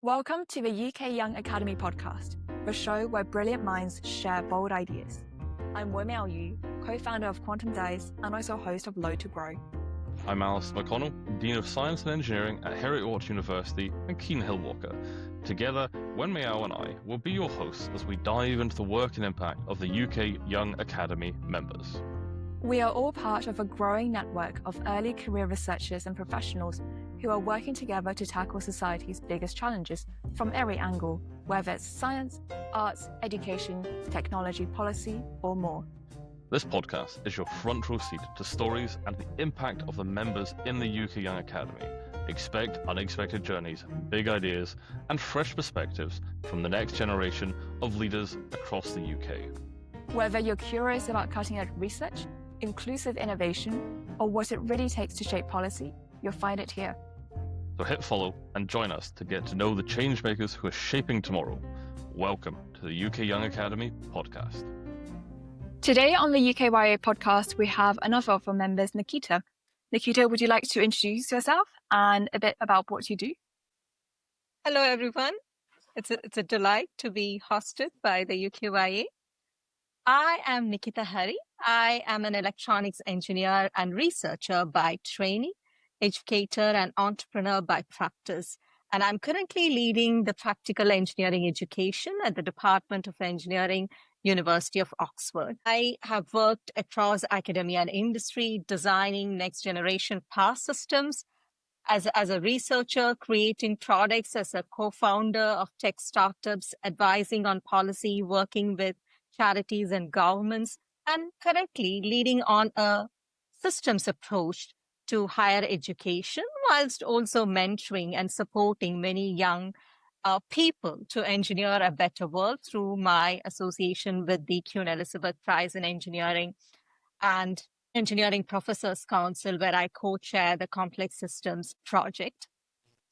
Welcome to the UK Young Academy podcast, the show where brilliant minds share bold ideas. I'm Wemiao Yu, co-founder of Quantum Days and also host of Low to Grow. I'm Alice McConnell, Dean of Science and Engineering at Heriot-Watt University and Keen Hill Walker. Together, Wemiao and I will be your hosts as we dive into the work and impact of the UK Young Academy members. We are all part of a growing network of early career researchers and professionals who are working together to tackle society's biggest challenges from every angle, whether it's science, arts, education, technology, policy, or more. This podcast is your front row seat to stories and the impact of the members in the UK Young Academy. Expect unexpected journeys, big ideas, and fresh perspectives from the next generation of leaders across the UK. Whether you're curious about cutting-edge research, inclusive innovation, or what it really takes to shape policy, you'll find it here. So hit follow and join us to get to know the changemakers who are shaping tomorrow. Welcome to the UK Young Academy podcast. Today on the UKYA podcast, we have another of our members, Nikita. Nikita, would you like to introduce yourself and a bit about what you do? Hello, everyone. It's a delight to be hosted by the UKYA. I am Nikita Hari. I am an electronics engineer and researcher by training, educator and entrepreneur by practice. And I'm currently leading the practical engineering education at the Department of Engineering, University of Oxford. I have worked across academia and industry, designing next generation power systems, as a researcher, creating products, as a co-founder of tech startups, advising on policy, working with charities and governments, and currently leading on a systems approach to higher education, whilst also mentoring and supporting many young people to engineer a better world through my association with the Queen Elizabeth Prize in Engineering and Engineering Professors Council, where I co-chair the Complex Systems project.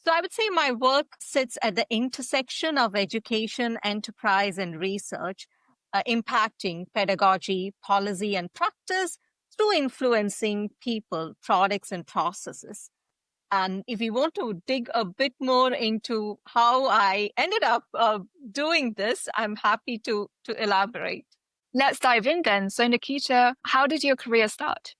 So I would say my work sits at the intersection of education, enterprise, and research, impacting pedagogy, policy, and practice through influencing people, products, and processes. And if you want to dig a bit more into how I ended up doing this, I'm happy to elaborate. Let's dive in then. So Nikita, how did your career start?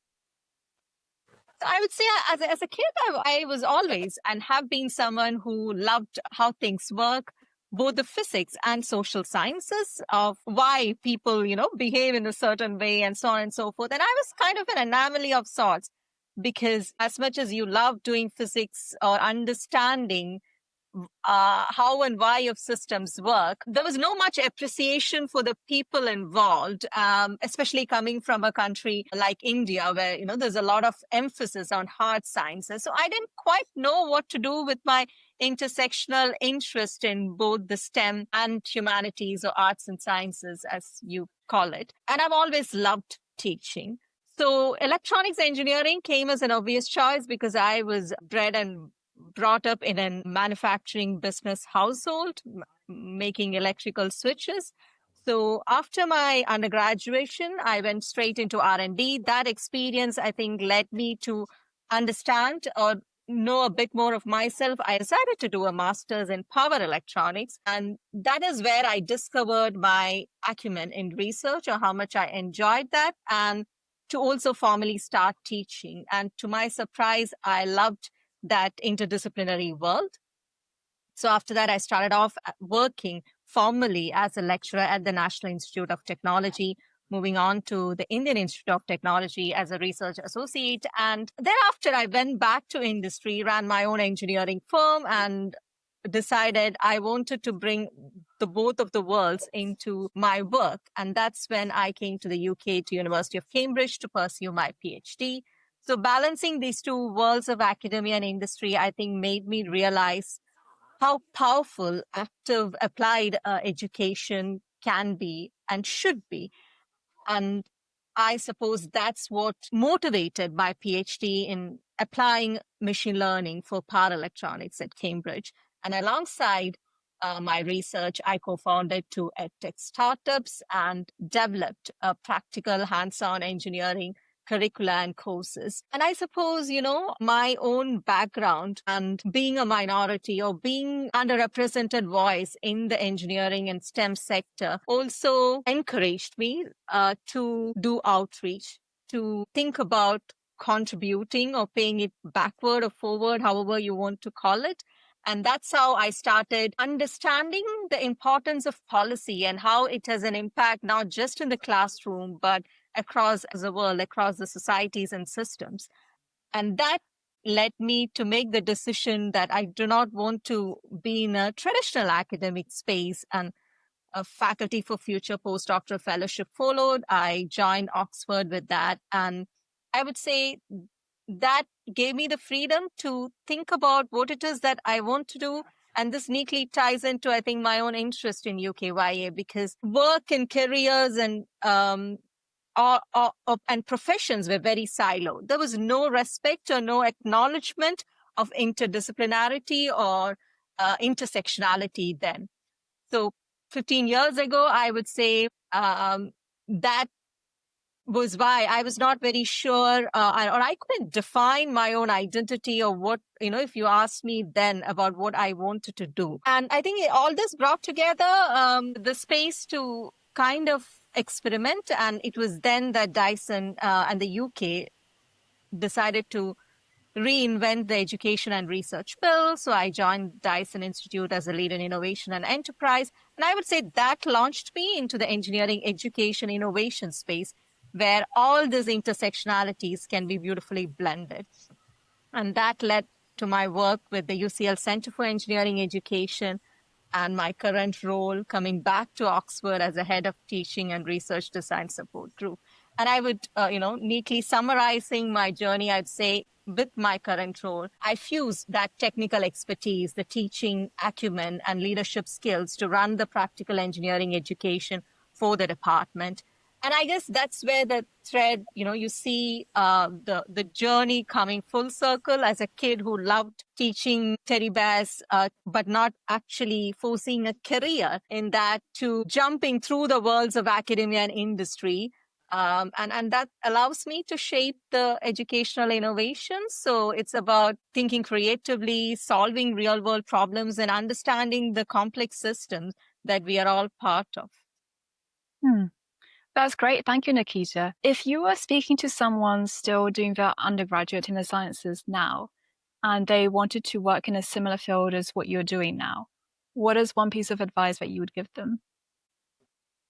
I would say as a kid, I was always and have been someone who loved how things work, both the physics and social sciences of why people, behave in a certain way and so on and so forth. And I was kind of an anomaly of sorts, because as much as you love doing physics or understanding how and why of systems work, there was no much appreciation for the people involved, especially coming from a country like India, where, there's a lot of emphasis on hard sciences. So I didn't quite know what to do with my intersectional interest in both the STEM and humanities, or arts and sciences, as you call it. And I've always loved teaching. So electronics engineering came as an obvious choice because I was bred and brought up in a manufacturing business household, making electrical switches. So after my undergraduation, I went straight into R&D. That experience, I think, led me to understand or know a bit more of myself. I decided to do a master's in power electronics. And that is where I discovered my acumen in research, or how much I enjoyed that, and to also formally start teaching. And to my surprise, I loved that interdisciplinary world. So after that, I started off working formally as a lecturer at the National Institute of Technology, moving on to the Indian Institute of Technology as a research associate. And thereafter, I went back to industry, ran my own engineering firm, and decided I wanted to bring the both of the worlds into my work. And that's when I came to the UK, to University of Cambridge, to pursue my PhD. So balancing these two worlds of academia and industry, I think, made me realize how powerful active applied education can be and should be. And I suppose that's what motivated my PhD in applying machine learning for power electronics at Cambridge. And alongside my research, I co-founded two edtech startups and developed a practical hands-on engineering curricula and courses. And I suppose, my own background and being a minority or being underrepresented voice in the engineering and STEM sector also encouraged me to do outreach, to think about contributing or paying it backward or forward, however you want to call it. And that's how I started understanding the importance of policy and how it has an impact, not just in the classroom, but across the world, across the societies and systems. And that led me to make the decision that I do not want to be in a traditional academic space, and a faculty for future postdoctoral fellowship followed. I joined Oxford with that. And I would say that gave me the freedom to think about what it is that I want to do. And this neatly ties into, I think, my own interest in UKYA, because work and careers and and professions were very siloed. There was no respect or no acknowledgement of interdisciplinarity or intersectionality then. So 15 years ago, I would say that was why I was not very sure, or I couldn't define my own identity or what, if you asked me then about what I wanted to do. And I think all this brought together the space to kind of experiment. And it was then that Dyson and the UK decided to reinvent the education and research bill. So I joined Dyson Institute as a lead in innovation and enterprise. And I would say that launched me into the engineering education innovation space, where all these intersectionalities can be beautifully blended. And that led to my work with the UCL Center for Engineering Education and my current role coming back to Oxford as a head of teaching and research design support group. And I would, neatly summarizing my journey, I'd say with my current role, I fuse that technical expertise, the teaching acumen and leadership skills to run the practical engineering education for the department. And I guess that's where the thread, you see the journey coming full circle as a kid who loved teaching teddy bears, but not actually foreseeing a career in that, to jumping through the worlds of academia and industry. And that allows me to shape the educational innovations. So it's about thinking creatively, solving real world problems, and understanding the complex systems that we are all part of. That's great. Thank you, Nikita. If you were speaking to someone still doing their undergraduate in the sciences now, and they wanted to work in a similar field as what you're doing now, what is one piece of advice that you would give them?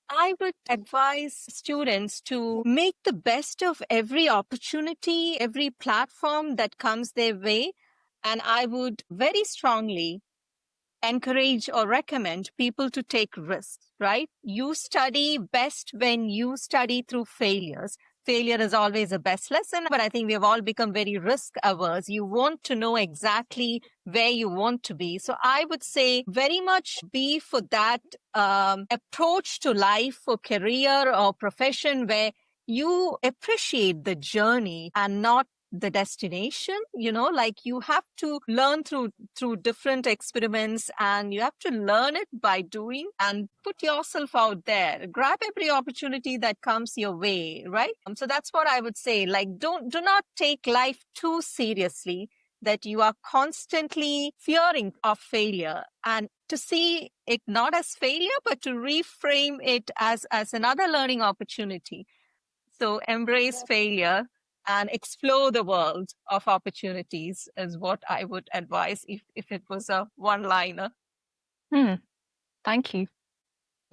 I would advise students to make the best of every opportunity, every platform that comes their way. And I would very strongly encourage or recommend people to take risks, right? You study best when you study through failures. Failure is always the best lesson, but I think we have all become very risk averse. You want to know exactly where you want to be. So I would say very much be for that approach to life or career or profession where you appreciate the journey and not the destination. Like you have to learn through different experiments, and you have to learn it by doing, and put yourself out there, grab every opportunity that comes your way, right? So that's what I would say. Like, do not take life too seriously, that you are constantly fearing of failure, and to see it not as failure, but to reframe it as another learning opportunity. So embrace failure and explore the world of opportunities is what I would advise if it was a one-liner. Thank you.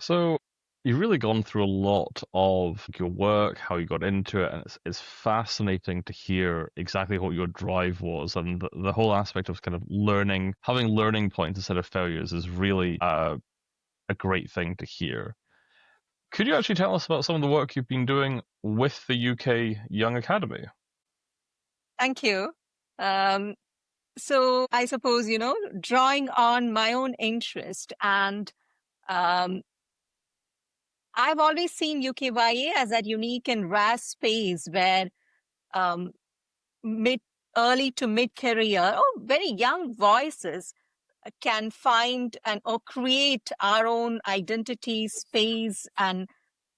So you've really gone through a lot of your work, how you got into it, and it's fascinating to hear exactly what your drive was, and the whole aspect of kind of learning, having learning points instead of failures is really a great thing to hear. Could you actually tell us about some of the work you've been doing with the UK Young Academy? Thank you. So I suppose, drawing on my own interest, and I've always seen UKYA as that unique and rare space where early to mid-career, very young voices can find or create our own identity, space, and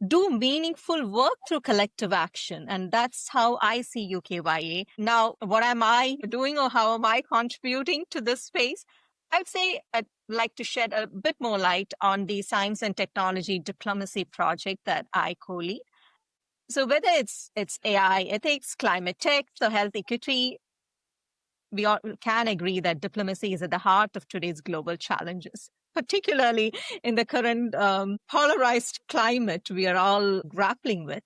do meaningful work through collective action. And that's how I see UKYA. Now, what am I doing or how am I contributing to this space? I'd say I'd like to shed a bit more light on the science and technology diplomacy project that I co-lead. So whether it's AI ethics, climate tech, or health equity, we all can agree that diplomacy is at the heart of today's global challenges, particularly in the current polarized climate we are all grappling with.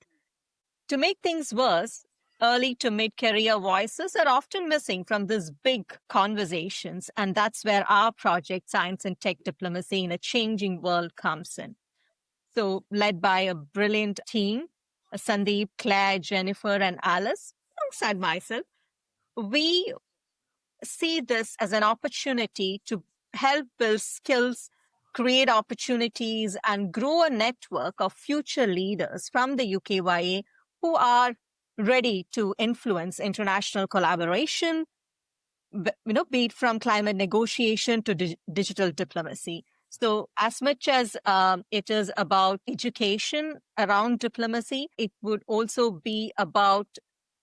To make things worse, early to mid-career voices are often missing from these big conversations, and that's where our project, Science and Tech Diplomacy in a Changing World, comes in. So, led by a brilliant team, Sandeep, Claire, Jennifer, and Alice, alongside myself, we see this as an opportunity to help build skills, create opportunities, and grow a network of future leaders from the UKYA who are ready to influence international collaboration, be it from climate negotiation to digital diplomacy. So as much as it is about education around diplomacy, it would also be about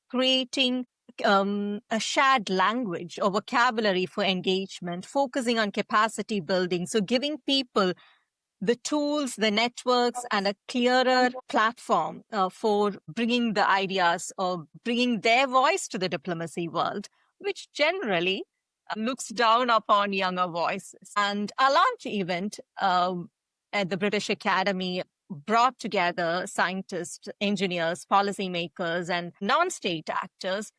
creating a shared language or vocabulary for engagement, focusing on capacity building. So giving people the tools, the networks, and a clearer platform for bringing the ideas or bringing their voice to the diplomacy world, which generally looks down upon younger voices. And a large event at the British Academy brought together scientists, engineers, policymakers, and non-state actors.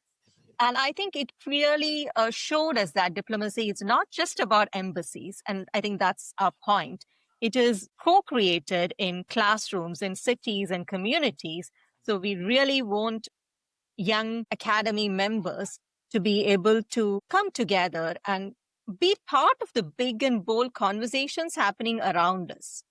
And I think it clearly showed us that diplomacy is not just about embassies. And I think that's our point. It is co-created in classrooms, in cities and communities. So we really want young academy members to be able to come together and be part of the big and bold conversations happening around us.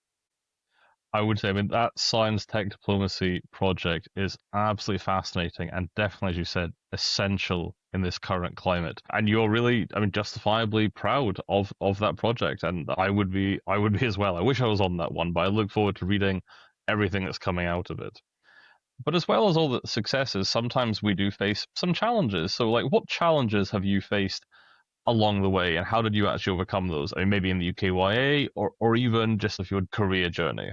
I would say, that science tech diplomacy project is absolutely fascinating and definitely, as you said, essential in this current climate. And you're really, justifiably proud of that project. And I would be as well. I wish I was on that one, but I look forward to reading everything that's coming out of it. But as well as all the successes, sometimes we do face some challenges. So, what challenges have you faced along the way, and how did you actually overcome those? Maybe in the UKYA or even just of your career journey.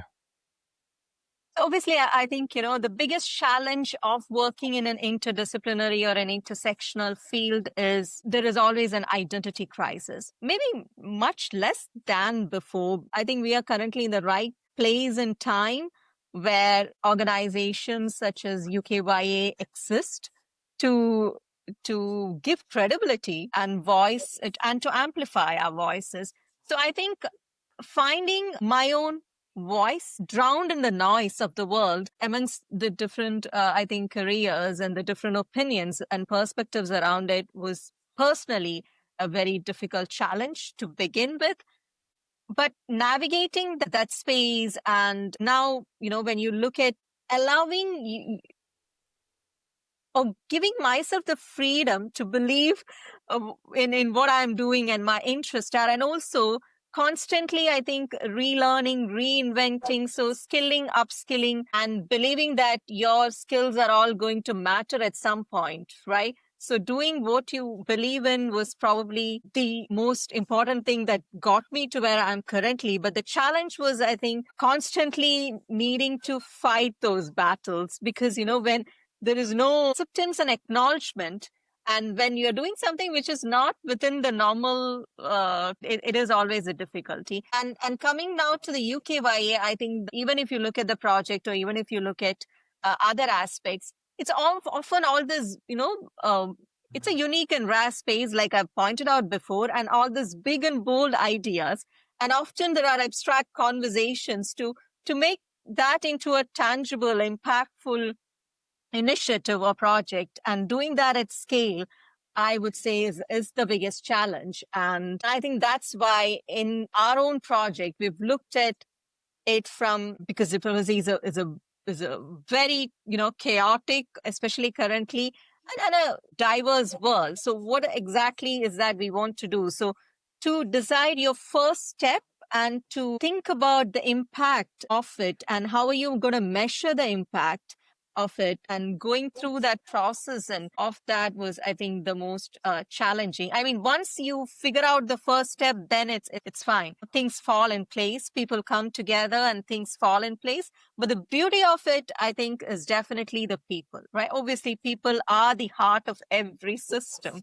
Obviously, I think, the biggest challenge of working in an interdisciplinary or an intersectional field is there is always an identity crisis, maybe much less than before. I think we are currently in the right place and time where organizations such as UKYA exist to give credibility and voice and to amplify our voices. So I think finding my own voice drowned in the noise of the world amongst the different, careers and the different opinions and perspectives around it was personally a very difficult challenge to begin with. But navigating that space, and now, when you look at allowing or giving myself the freedom to believe in what I'm doing and my interests are, and also constantly, I think, relearning, reinventing, so skilling, upskilling, and believing that your skills are all going to matter at some point, right? So doing what you believe in was probably the most important thing that got me to where I'm currently. But the challenge was, I think, constantly needing to fight those battles because, when there is no acceptance and acknowledgement, and when you're doing something which is not within the normal, it is always a difficulty. And coming now to the UKYA, I think even if you look at the project or even if you look at other aspects, it's often all this, it's a unique and rare space, like I've pointed out before, and all these big and bold ideas. And often there are abstract conversations to make that into a tangible, impactful initiative or project, and doing that at scale, I would say is the biggest challenge. And I think that's why in our own project, we've looked at it because diplomacy is a very, chaotic, especially currently, and a diverse world. So what exactly is that we want to do? So to decide your first step and to think about the impact of it and how are you going to measure the impact of it, and going through that process and of that was, I think, the most challenging. I mean, once you figure out the first step, then it's fine. Things fall in place, people come together and things fall in place. But the beauty of it, I think, is definitely the people, right? Obviously, people are the heart of every system.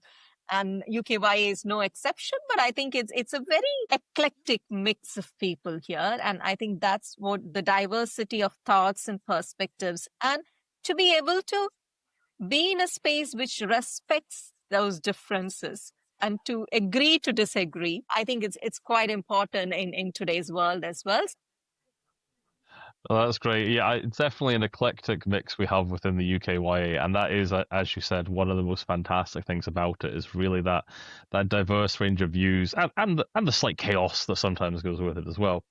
And UKYA is no exception, but I think it's a very eclectic mix of people here. And I think that's what the diversity of thoughts and perspectives, and to be able to be in a space which respects those differences and to agree to disagree. I think it's quite important in today's world as well. Oh, that's great. Yeah, it's definitely an eclectic mix we have within the UKYA, and that is, as you said, one of the most fantastic things about it is really that diverse range of views and the slight chaos that sometimes goes with it as well.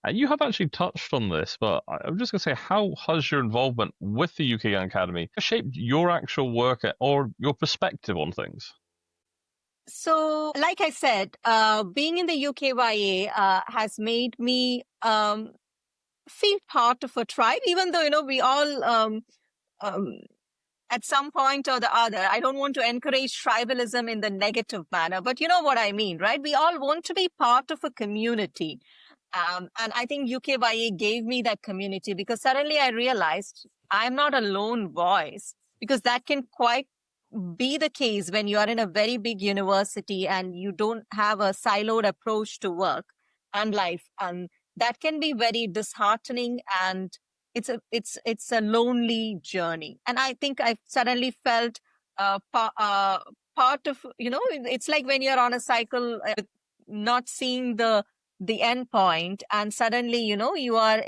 And you have actually touched on this, but I'm just going to say, how has your involvement with the UK Young Academy shaped your actual work or your perspective on things? So, like I said, being in the UKYA has made me feel part of a tribe, even though, we all, at some point or the other, I don't want to encourage tribalism in the negative manner, but you know what I mean, right? We all want to be part of a community. And I think UKYA gave me that community because suddenly I realized I'm not a lone voice, because that can quite be the case when you are in a very big university and you don't have a siloed approach to work and life. And that can be very disheartening, and it's a lonely journey. And I think I suddenly felt part of, it's like when you're on a cycle, not seeing the end point, and suddenly you are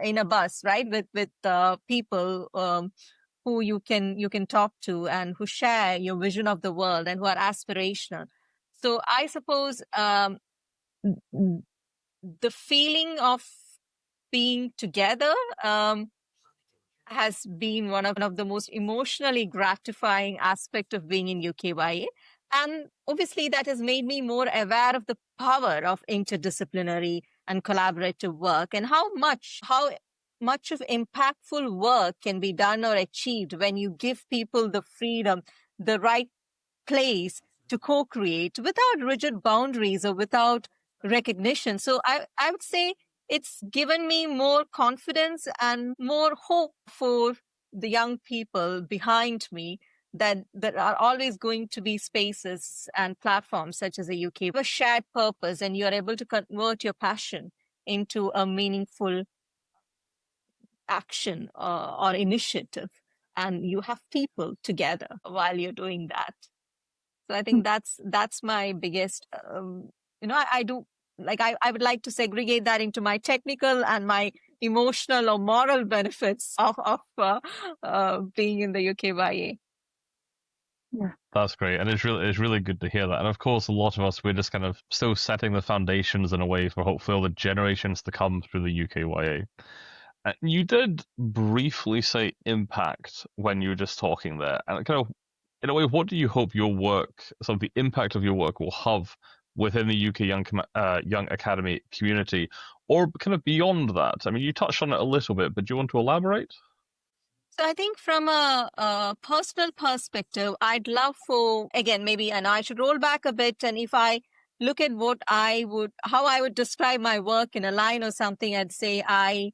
in a bus, right, with people who you can talk to and who share your vision of the world and who are aspirational. So I suppose the feeling of being together has been one of the most emotionally gratifying aspect of being in UKYA. And obviously that has made me more aware of the power of interdisciplinary and collaborative work, and how much of impactful work can be done or achieved when you give people the freedom, the right place to co-create without rigid boundaries or without recognition. So I would say it's given me more confidence and more hope for the young people behind me, that there are always going to be spaces and platforms such as the UK, a shared purpose, and you're able to convert your passion into a meaningful action or initiative. And you have people together while you're doing that. So I think that's my biggest, I do, like, I would like to segregate that into my technical and my emotional or moral benefits of being in the UKYA. Yeah. That's great, and it's really good to hear that. And of course, a lot of us, we're just kind of still setting the foundations in a way for hopefully all the generations to come through the UKYA. You did briefly say impact when you were just talking there, and kind of, in a way, what do you hope your work, so the impact of your work, will have within the UK Young Academy community, or kind of beyond that? I mean, you touched on it a little bit, but do you want to elaborate? So I think from a personal perspective, I'd love for, again, maybe, and I should roll back a bit. And if I look at how I would describe my work in a line or something, I'd say I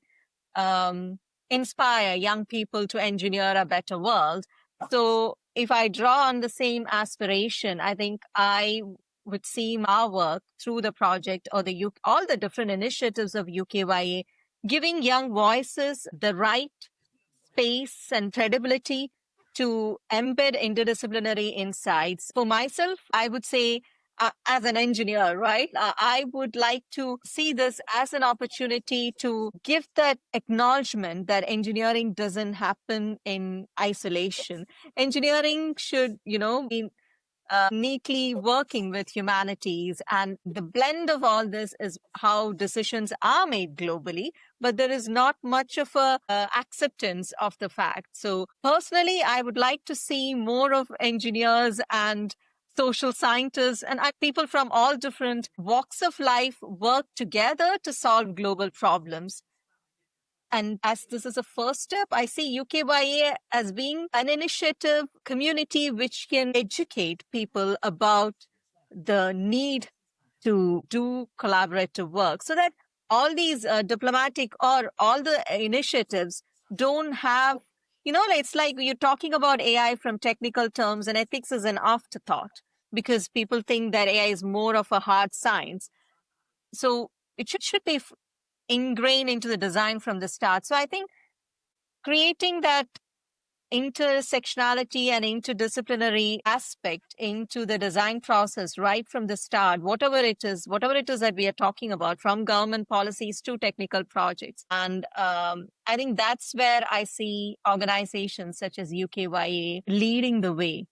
inspire young people to engineer a better world. So if I draw on the same aspiration, I think I would see my work through the project or all the different initiatives of UKYA, giving young voices the right space and credibility to embed interdisciplinary insights. For myself, I would say, as an engineer, right, I would like to see this as an opportunity to give that acknowledgement that engineering doesn't happen in isolation. Engineering should, be neatly working with humanities. And the blend of all this is how decisions are made globally, but there is not much of a acceptance of the fact. So personally, I would like to see more of engineers and social scientists, and people from all different walks of life work together to solve global problems. And as this is a first step, I see UKYA as being an initiative community which can educate people about the need to do collaborative work so that all these diplomatic or all the initiatives don't have, it's like you're talking about AI from technical terms and ethics is an afterthought because people think that AI is more of a hard science. So it should be ingrained into the design from the start. So I think creating that intersectionality and interdisciplinary aspect into the design process right from the start, whatever it is that we are talking about, from government policies to technical projects. And I think that's where I see organizations such as UKYA leading the way.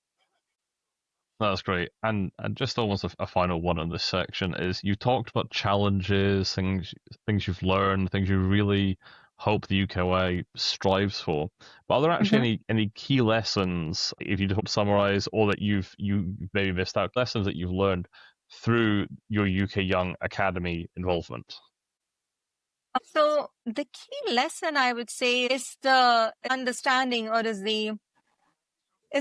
That's great. And just almost a final one on this section is you talked about challenges, things you've learned, things you really hope the UKY strives for. But are there actually any key lessons, if you don't summarize, or that you maybe missed out, lessons that you've learned through your UK Young Academy involvement? So the key lesson I would say is the understanding or is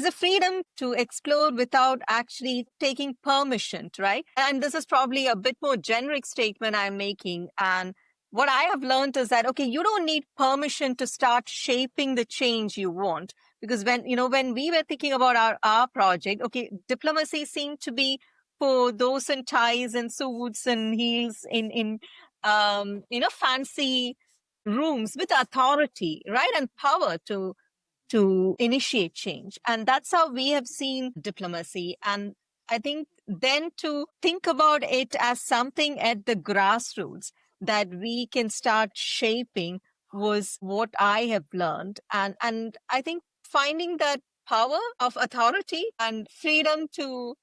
a freedom to explore without actually taking permission, right? And this is probably a bit more generic statement I'm making. And what I have learned is that, okay, you don't need permission to start shaping the change you want. Because when we were thinking about our project, okay, diplomacy seemed to be for those in ties and suits and heels in fancy rooms with authority, right? And power to initiate change. And that's how we have seen diplomacy. And I think then to think about it as something at the grassroots that we can start shaping was what I have learned. And I think finding that power of authority and freedom to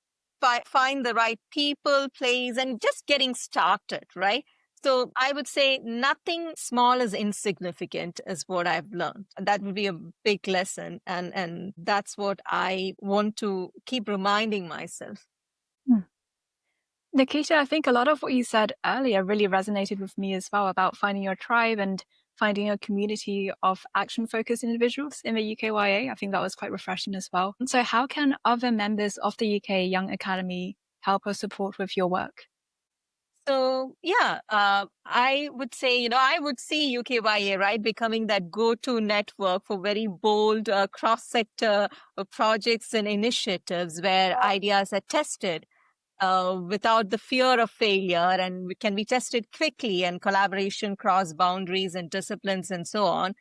find the right people, place, and just getting started, right? So I would say nothing small is insignificant is what I've learned. That would be a big lesson. And that's what I want to keep reminding myself. Nikita, I think a lot of what you said earlier really resonated with me as well about finding your tribe and finding a community of action-focused individuals in the UKYA. I think that was quite refreshing as well. And so how can other members of the UK Young Academy help or support with your work? So, yeah, I would say, I would see UKYA, right, becoming that go-to network for very bold cross-sector projects and initiatives where ideas are tested without the fear of failure and can be tested quickly and collaboration cross boundaries and disciplines and so on.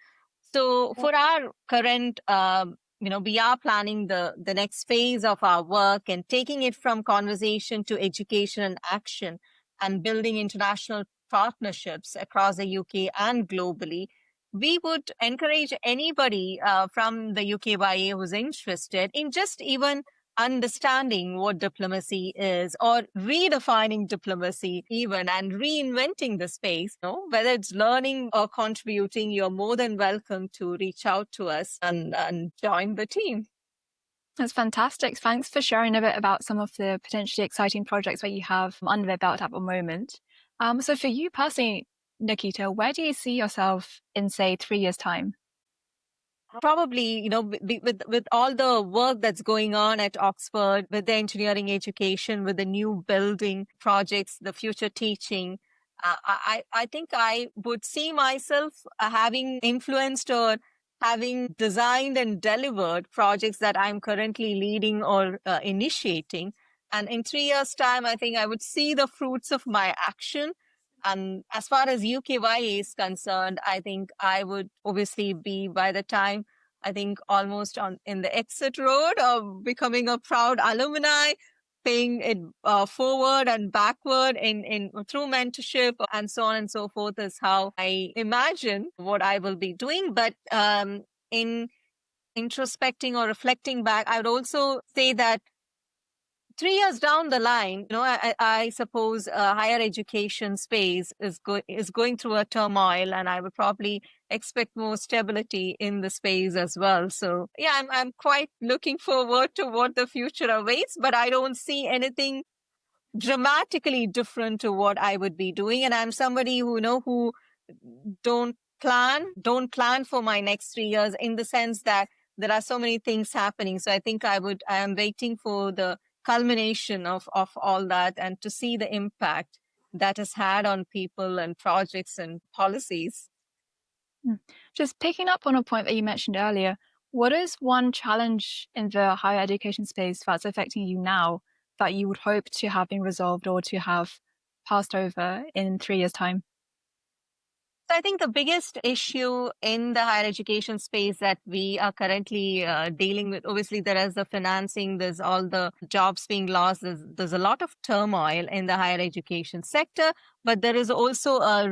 So for our current, we are planning the next phase of our work and taking it from conversation to education and action and building international partnerships across the UK and globally. We would encourage anybody from the UKYA who's interested in just even understanding what diplomacy is or redefining diplomacy even and reinventing the space, whether it's learning or contributing, you're more than welcome to reach out to us and join the team. That's fantastic. Thanks for sharing a bit about some of the potentially exciting projects that you have under the belt at the moment. So for you personally, Nikita, where do you see yourself in, say, 3 years' time? Probably, with all the work that's going on at Oxford, with the engineering education, with the new building projects, the future teaching, I think I would see myself having influenced or having designed and delivered projects that I'm currently leading or initiating. And in 3 years' time, I think I would see the fruits of my action. And as far as UKYA is concerned, I think I would obviously be by the time, I think almost in the exit road of becoming a proud alumni, paying it forward and backward in through mentorship and so on and so forth is how I imagine what I will be doing. But in introspecting or reflecting back, I would also say that 3 years down the line, I suppose higher education space is going through a turmoil, and I would probably expect more stability in the space as well. So yeah, I'm quite looking forward to what the future awaits, but I don't see anything dramatically different to what I would be doing. And I'm somebody who don't plan for my next 3 years, in the sense that there are so many things happening. So I think I am waiting for the culmination of all that, and to see the impact that has had on people and projects and policies. Just picking up on a point that you mentioned earlier, what is one challenge in the higher education space that's affecting you now that you would hope to have been resolved or to have passed over in 3 years' time? So I think the biggest issue in the higher education space that we are currently dealing with, obviously there is the financing, there's all the jobs being lost, there's a lot of turmoil in the higher education sector, but there is also a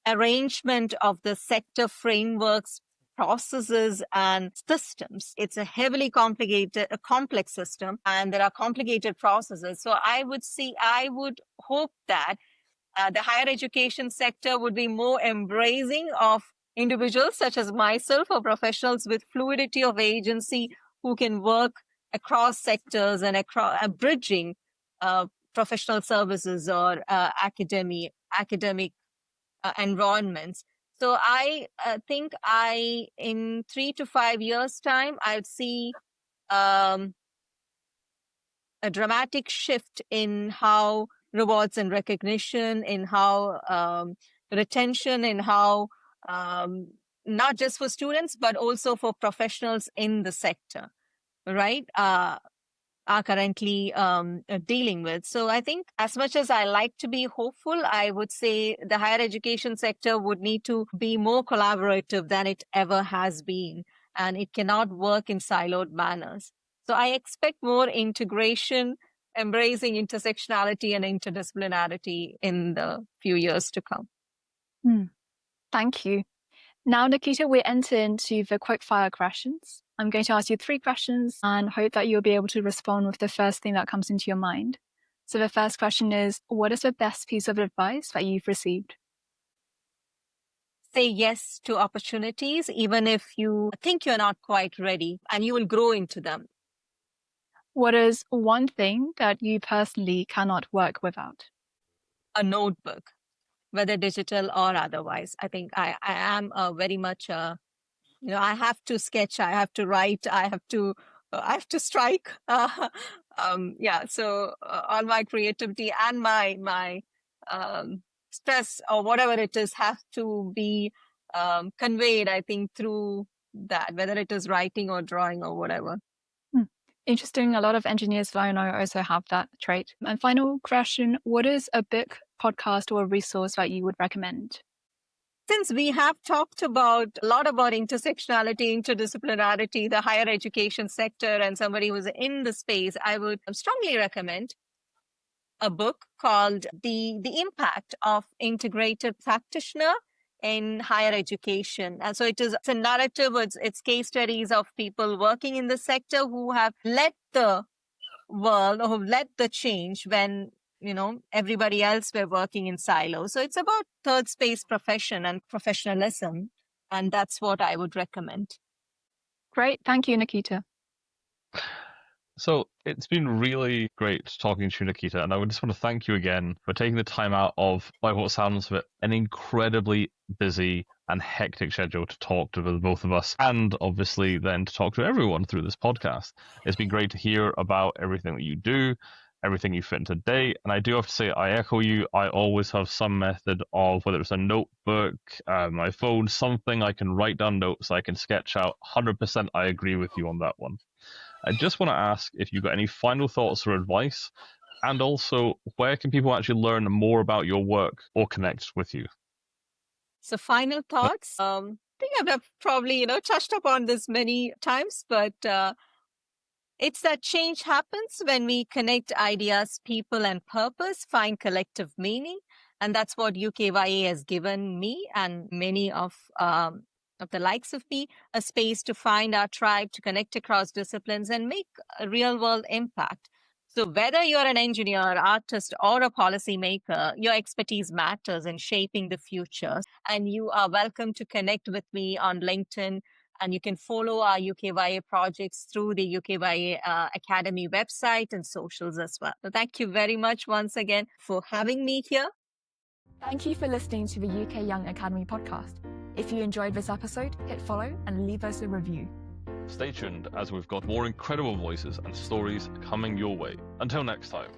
rearrangement of the sector frameworks, processes and systems. It's a heavily complex system, and there are complicated processes. So I would hope that the higher education sector would be more embracing of individuals such as myself, or professionals with fluidity of agency who can work across sectors and bridging professional services or academic environments. So I think in 3 to 5 years' time, I'd see a dramatic shift in how rewards and recognition, in how retention, in how not just for students, but also for professionals in the sector, right, are currently dealing with. So I think, as much as I like to be hopeful, I would say the higher education sector would need to be more collaborative than it ever has been, and it cannot work in siloed manners. So I expect more integration, embracing intersectionality and interdisciplinarity in the few years to come. Thank you. Now, Nikita, we enter into the quick fire questions. I'm going to ask you 3 questions and hope that you'll be able to respond with the first thing that comes into your mind. So the first question is, what is the best piece of advice that you've received? Say yes to opportunities, even if you think you're not quite ready, and you will grow into them. What is one thing that you personally cannot work without? A notebook, whether digital or otherwise. I think I am very much I have to sketch, I have to write, I have to strike. So all my creativity and my stress or whatever it is have to be conveyed, I think, through that, whether it is writing or drawing or whatever. Interesting. A lot of engineers that I know also have that trait. And final question, what is a book, podcast, or a resource that you would recommend? Since we have talked a lot about intersectionality, interdisciplinarity, the higher education sector, and somebody who's in the space, I would strongly recommend a book called The Impact of Integrated Practitioner in Higher Education. And so it's a narrative, it's case studies of people working in the sector who have led the world or who led the change when everybody else were working in silos. So it's about third space profession and professionalism, and that's what I would recommend. Great. Thank you, Nikita. So it's been really great talking to you, Nikita, and I just want to thank you again for taking the time out of, by what sounds of it, an incredibly busy and hectic schedule to talk to the both of us, and obviously then to talk to everyone through this podcast. It's been great to hear about everything that you do, everything you fit into today, and I do have to say, I echo you. I always have some method of, whether it's a notebook, my phone, something I can write down notes, I can sketch out. 100% I agree with you on that one. I just want to ask if you've got any final thoughts or advice, and also where can people actually learn more about your work or connect with you? So final thoughts. I think I've probably touched upon this many times, but it's that change happens when we connect ideas, people, and purpose, find collective meaning, and that's what UKYA has given me and many of the likes of me, a space to find our tribe, to connect across disciplines and make a real world impact. So whether you're an engineer, artist, or a policymaker, your expertise matters in shaping the future. And you are welcome to connect with me on LinkedIn. And you can follow our UKYA projects through the UKYA Academy website and socials as well. So thank you very much once again for having me here. Thank you for listening to the UK Young Academy podcast. If you enjoyed this episode, hit follow and leave us a review. Stay tuned as we've got more incredible voices and stories coming your way. Until next time.